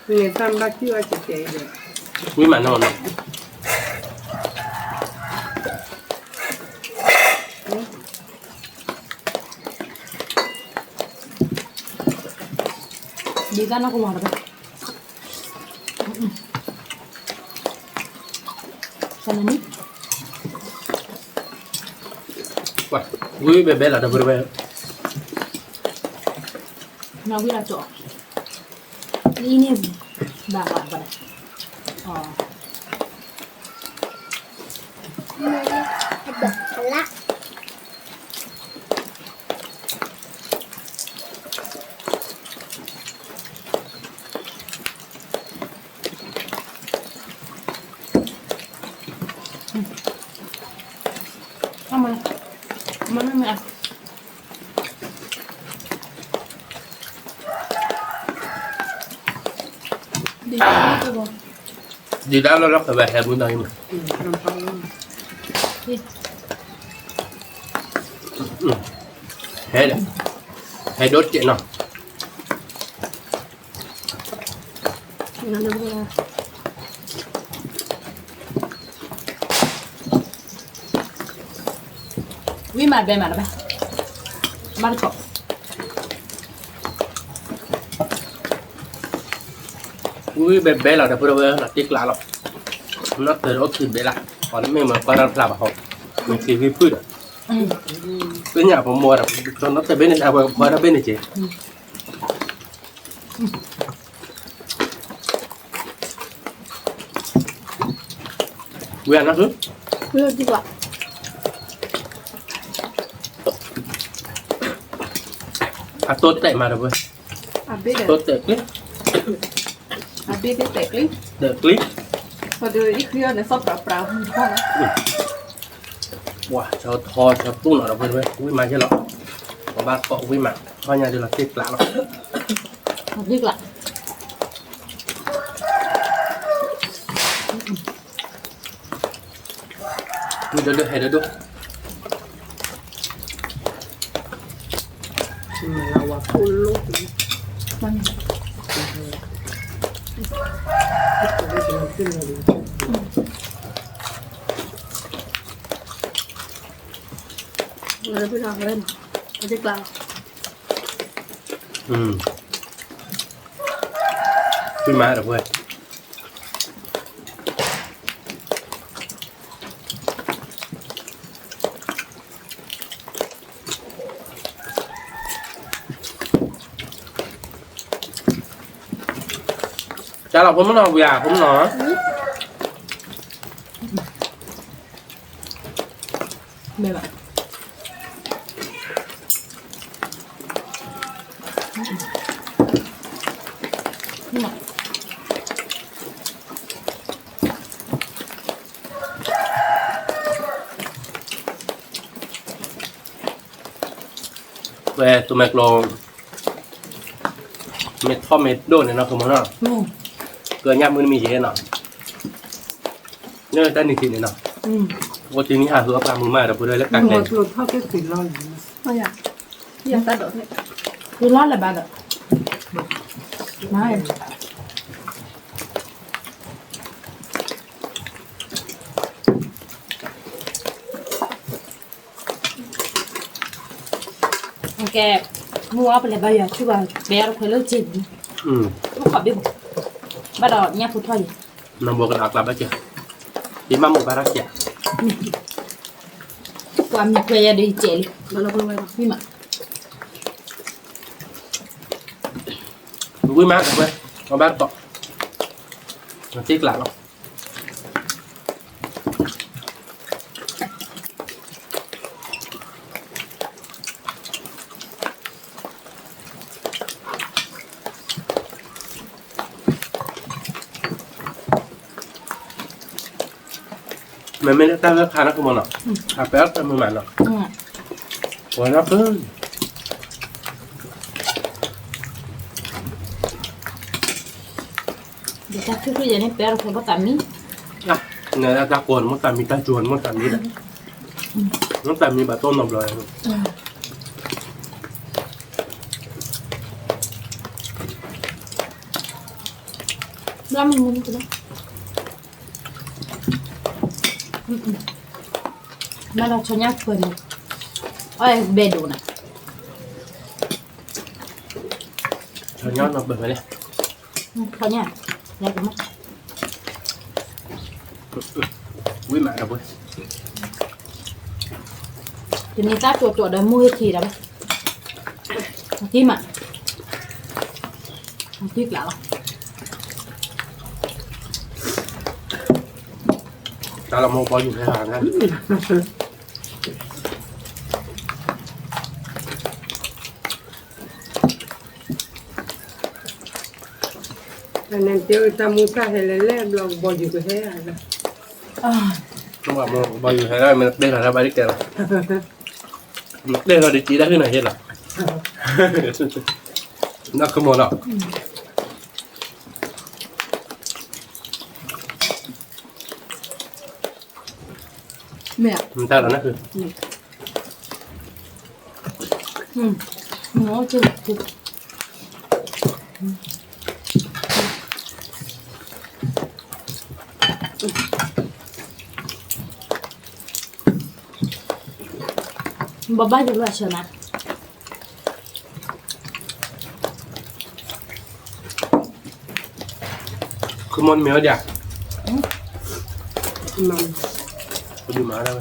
เรียนตามรักที่ว่าจะเจ๋เลย อุ้ยมานอน ดีกันนะกูมาแล้วฉะนั้นนี่ ว่าอุ้ยแบบแบบละเดี๋ยวเพื่อน เราวิลาจ่อนี่เนี่ยแบบอะไรอ๋อ ทำไมมันไม่อ่ะ ดีมากเลยบอก ดีแล้วเราเคยแบบแฮมมือหน่อยมั้ย น้ำเปล่า แฮเดี๋ยวแฮโดดเจเนาะ งั้นเดี๋ยวเราวิ่งมาเป็นมาแล้วไหมมาแล้วก็ อุ้ยแบบแบบละเดี๋ยวเพื่อนละติ๊กละหรอกนักเตะรถขึ้นไปละตอนนี้ไม่เหมือนการปลาเขาไม่เคยวิพูดอ่ะเป็นอย่างผมมัวอ่ะตอนนักเตะเบนเนี่ยเอาไปพอได้เบนเนี่ยเจ๊เวียนนะคือ เลือกดีกว่า อ่ะตัวเตะมาเดี๋ยวเพื่อน อาเบ้เด็ ตัวเตะคลิป อาเบ้เด็กลิ เตะคลิป พอดูอีกเรื่องเนี่ยชอบเปล่าๆมันพอแล้ว ว้าชาวทอชาวตุ้นเราเพื่อนเว้ยอุ้ยมาใช่หรอของบ้านเกาะอุ้ยมาเพราะอย่างเดียวเราติ๊กละหรอก ดีกว่า มีเดี๋ยวให้เดี๋ยวดู เราว่าคุณลูก มัน จะได้กินขึ้นเลย เลยไปลองเล่นดีกว่า ขึ้นมาเดี๋ยวเว้ยจะหลับผมไม่นอนอย่าผมนอนไม่แบบนี่มา เว้ยตัวแมกโลเม็ดท่อเม็ดโดนเนี่ยเนาะคือมันเนาะเกลือย่ามือมีเยอะเนาะเนี่ยได้หนึ่งทีเนี่ยเนาะวันที่นี้หาคือเอาปลามือมาเดี๋ยวพูดเลยแล้วกั มั น นหม เลย ดหลุดเท่าแค่สิร้อย ไม่อยากตัดดอกเนี่ยคือร้อนอะไรบ้างอ่ะไม่ แกมัวไปเลยใบยาชื่อว่าแบร์เคยเลิกจินลูกขับดิบบ้าดอกเนี่ยพูดถ้อย Nang buat kelak kelak aja. Lima mau barak ya. ความมีเกลียดีเจลมาเราไปพี่มา Gue mah gue. Mau barak kok. Nanti kelak loh. Mày mới ta ra khá nó không nào? À bé ta mới mặn nào? Ủa nó cứ เดี๋ยวจะคืออย่างนี้แปลเราเคยบอกตามนี้ à này ta cuốn muốn tạm mi ta chuồn muốn tạm mi đấy. Muốn tạm mi bà tôn nộp rồi. แล้วมันมันจะได้แล้วเราชนะเพื่อนไอ้เบดูนะ Cho nhót nộp bẩn này. เขาเนี่ยแล้วก็มั้ง Ui mẹ đâu ơi. ทีนี้ตาตัวตัวเดินมือทีแล้วที่มาที่แล้ว Ta là một bao nhiêu cái hàng á. Nên tiêu ta mua cả hay là lem lòng bò gì cái thế à? Không phải một bao nhiêu cái này mình đây là ra bài đi kèo. Đây là địa chỉ đã cái này hết rồi. Nó không muốn đâu. แม่ Mình ta là nóคือ หมูจืดจืดบ้าอยู่ด้วยเชียวนะ คือมันเหมียวจ้ะ Mầm ไปดูหมาแล้ว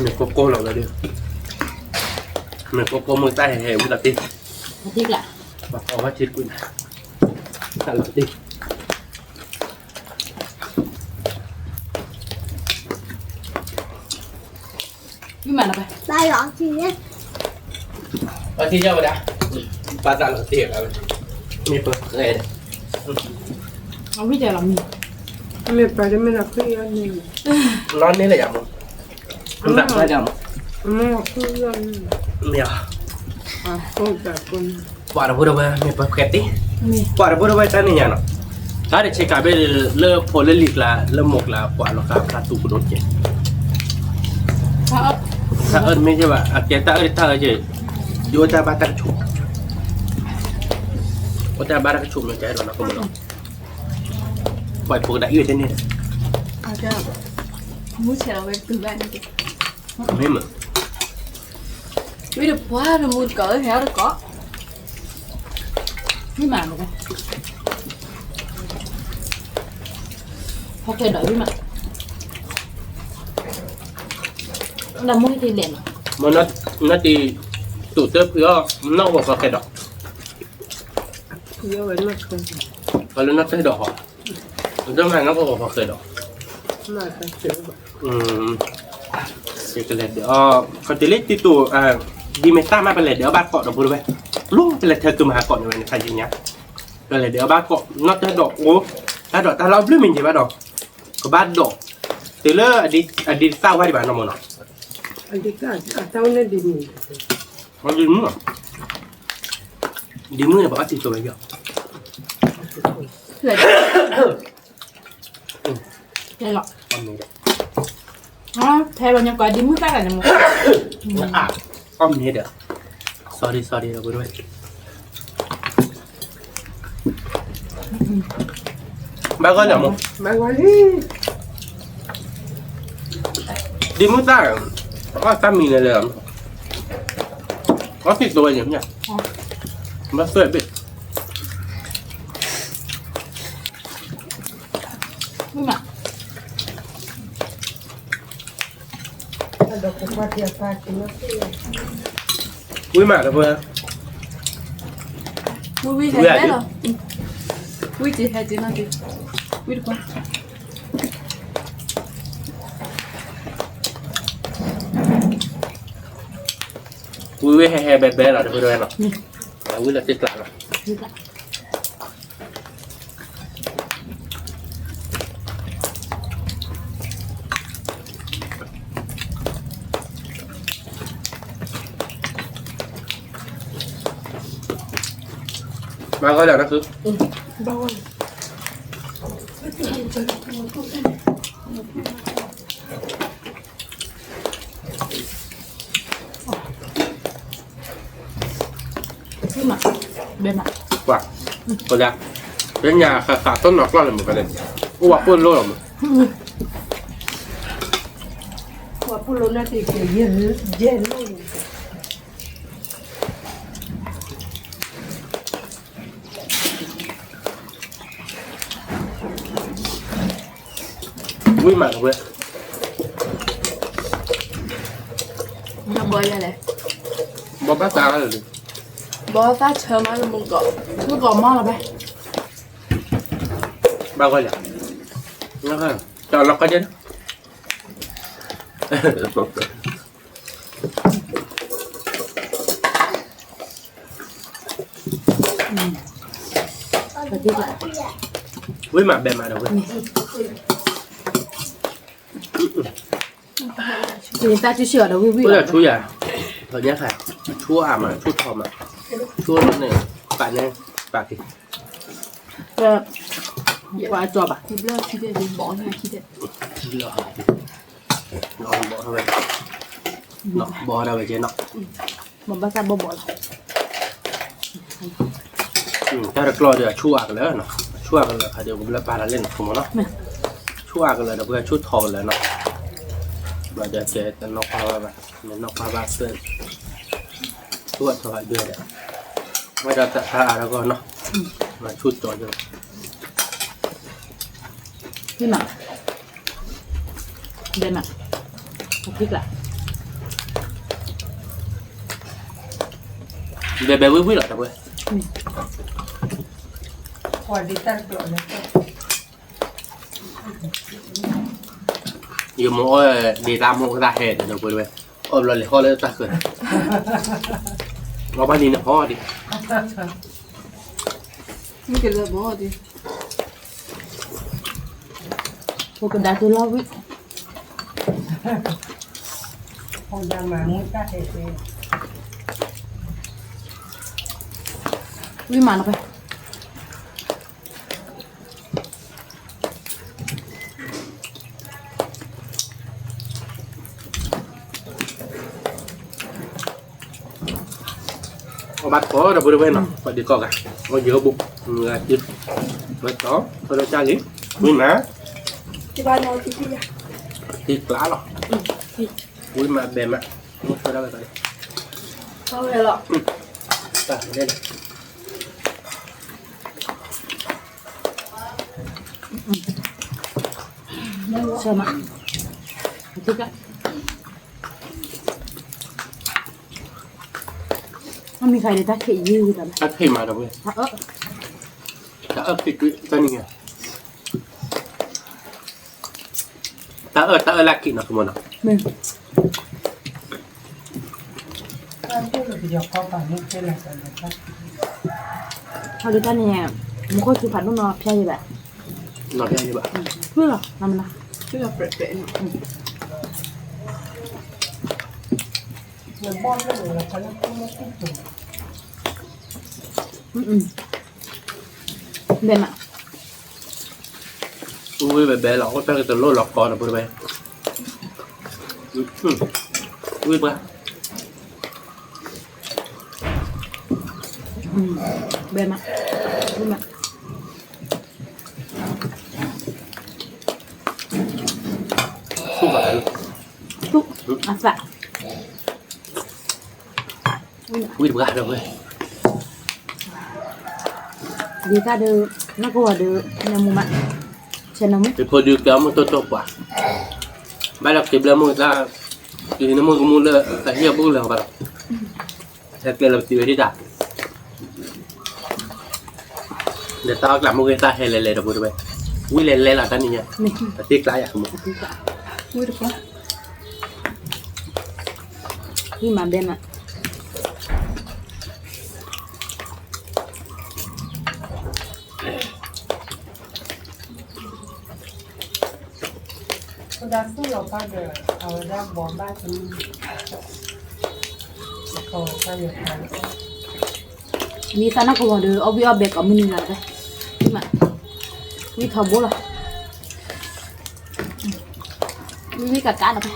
mình có cô nào là được mình có cô mưa tay hề mới là tin อาทิตย์ละ và có hóa chết quên là tin พี่มาแล้วไป ได้หรอทีเนี้ย ở thì nhau đã ba dặn là tiền là mi bớt này เอาพี่เจอเรามี mẹ phải cho mình là cái ăn này nó nên là giảm không đặt ra giảm mà cái ăn mèo à không cả con quả là vừa đâu mi bớt kẹt tí มี quả là vừa đâu ta này nhà nó ta để chơi cả bên lơ phô lơ lịch là lơ một là quả nó cả tụ của đốt chết ถ้าเอา ta ơn mấy chứ bà à cái ta ơi ta ơi chứ vô ta ba ta chụp vô ta ba ta chụp nó chạy rồi nó không được quả phụ đã yêu thế này อาจจะมูเชลเวกตื่นบ้านดิ mấy mà ไม่ได้ว่าเรามูเก๋อแถวก็ พี่มาแล้วไปพอเคยđợiพี่มาเราไม่ได้เล่น mà nó thì tụ tớp nó còn có cái đỏ vô với mặt con và nó cái đỏ trong này nó còn có cái đỏ mà ta chịu cái này đỡ còn tí lít tí tụ đi mấy ta mà bên này đỡ ba cọ đỏ vừa vậy lúc bên này theo tụi mà cọ như vậy này thay gì nhá bên này đỡ ba cọ nó tới đỏ ô ta đỏ ta lau lưỡi mình gì ba đỏ có ba đỏ từ lơ đi sao hay đi bạn nào mà nó anh đi cả tao nó đi nghỉ nó đi mưa là bỏ gì rồi bây giờ เลย ใช่หรอก con này đấy อ๋อแทนเรายังก่อนดีมือกันยัง con này được sorry là vừa rồi Bago mo. Magwali. Di mo ta. Kami na lang. Kasi ito niya. Mas suwebe. Mima. Ada kupat ya pati nasi. Uy, mà đâu rồi? Ui Ui, à, thấy chị. rồi. Ui chị hay chị nói chị. Ui được không? Uy, he bé là được rồi nào. Uy là chết lại rồi. Được ạ. Mà coi là nó cứ. Bawang. Mima. Bên ạ. Wow. Còn ra. Đến nhà khả tốt nọc là một cái này. Ủa, quên luôn rồi. Kuat puluh nanti ke jen luôn. Uy, mà đâu rồi? Nó bơi ra đây. Bó bát ta rồi. Bó phát thơm ở mông cọ. Nó còn mò là bé. Bao coi là. Nó coi. Cho nó coi chứ. Và tiếp lại. Uy, mà bè mà đâu rồi? Thì người ta chưa sửa đâu vui Uy là vui. chú già. Thôi nhé khả. Chú à mà, chú thò mà. Chú lên này. Bạn này. Bạn thì. Qua cho bà. Thì lơ khi để bỏ ra khi để. Lọ. Nó bỏ thôi. Nó bỏ đâu vậy chứ nó. Mà bác ra bò bò. Ta được lo được chua cái nữa nó. Chua cái là điều cũng là bà là lên không nó. Chua cái là được cái chút thò là nó. Và giờ sẽ nó qua bà. Nó qua bà sơn. Chua thôi đưa đấy. Bây giờ ta đó con nó. Mà chút cho rồi. Mima. Bên ạ. Và tiếp lại. Bé quý lại đâu vậy? Kuat di tar tu ada. Nhiều mỗi đi làm một cái hệ để đâu vậy? Ôm lên ho lên ta cười. Nó bao đi nó ho đi. Như cái lơ bó đi. Cô cần đá tôi lo với. Không ra mà muốn ta hết. Ui mà nó phải. Bắt có đâu bữa bên nào, phải đi coi cả, có giữa bụng, người chứ, phải có, tôi đã tra lý, nguyên má, Thì ba nói thì đi ra. thịt lá rồi, nguyên má bề má, không phải đâu cái này, Không hề lọ. ta đây này, Chờ mà. Tiếp lại. Nó mình phải để ta khỉ dư rồi. ta thấy mà đâu vậy, ta ấp thịt cái này, ta ở lại kỹ nó không muốn nào, Mình. Ta tu được giờ có phải những cái này là ta. Thôi để ta nè. Một khối chụp phản nó phe như vậy. nó đây như vậy, Biết rồi, làm nào. Chứ là phải bệ nữa. Người bon nó là phải nó không có tích tụ. Bên ạ. ui bé lọ có phải cái từ lô lọt con là bữa bé, ui ba, Bên ạ. Bên ạ. Asa. Ui được gà đâu ơi. Dia tak ada, nak kau ada yang mumat. Channel mu. Thì thôi được kéo một tô quả. Bây giờ kịp là một ra thì nó mua là tại nhiều bữa là bạn. Thế kia là tiêu đi đặt. Để tao làm một cái ta hay lề đâu bữa Ui lề là cái gì nhỉ? Tiếc lại à không? Ui được quá. Ini mah ben ah. Sudah tu lepas ada awak bomba tu. Kau saya kan. Ni sana kau ada, obi abek kau ni lah deh. Ini mah. Ni thau bola. Ni kat kat apa?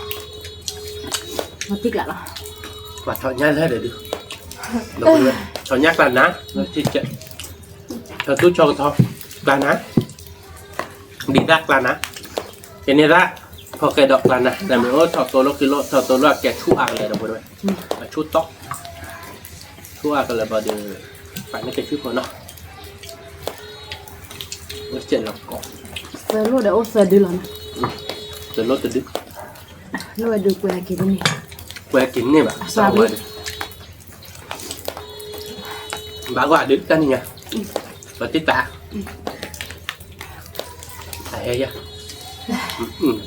Mati kat lah. Và thọ nhát hết để được. Đúng rồi. Thọ nhát là ná, nó chỉ chạy. Thọ tôi cho thọ là ná. Đi rác là ná. Cái này rác,พอ cái đọt là ná. Làm mình thọ tôi nó kilo, thọ tôi nó cái chú ăn này đúng rồi. Chú tóc. Chú ăn là bao giờ phải nó cái chú của nó. Nó chạy là cỏ. Selalu ada osa dulu lah. Từ lốt từ đứt. Lu ada kue lagi ni. Que kín này bà. Sao mà bà gọi đứt cái này nha. Và tích tạ. Hay ya.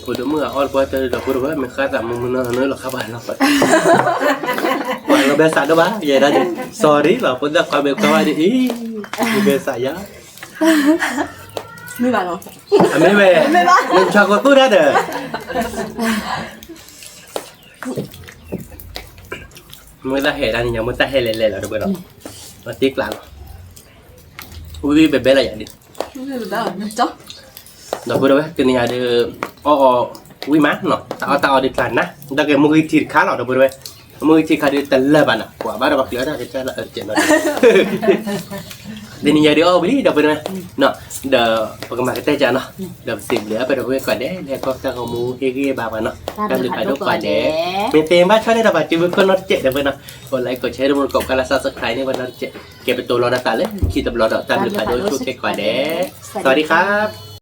Udah mah awal buat dari dapur bah, mereka tak mau mengenal lo kabar lo. Wah lo biasa dah bah, ya dah. Sorry lo, pun dah kau berkawan di, biasa ya. Ni baru. Ame be, mencak aku dah ada. Mới ta hệ ra thì nhà mới ta hệ lệ là được rồi đó. Nó tiếc lắm. Ui bé là vậy đi. Đó bữa đó cái này ada ui mát nó tao đi tàn na ta cái mui thịt khá nó đó bữa đó mui thịt khá đi tần lơ bạn à quả ba đó bạc lửa ra thì cái là ở trên đó đây này đi beli đó bữa đó nó đờ pakai cái tay cho nó đờ xìm lửa bữa đó quả đấy để có ta có mua cái bà nó đang được phải đốt quả đấy mình tiền bác cho nên là bà chỉ con nó chạy được bữa nó còn lại có chế được một cọng cà subscribe nên bữa nó chạy kẹpตัวรอดตาเลยขีดตัวรอดตาđược phải đốt chút cái quả đấy สวัสดีครับ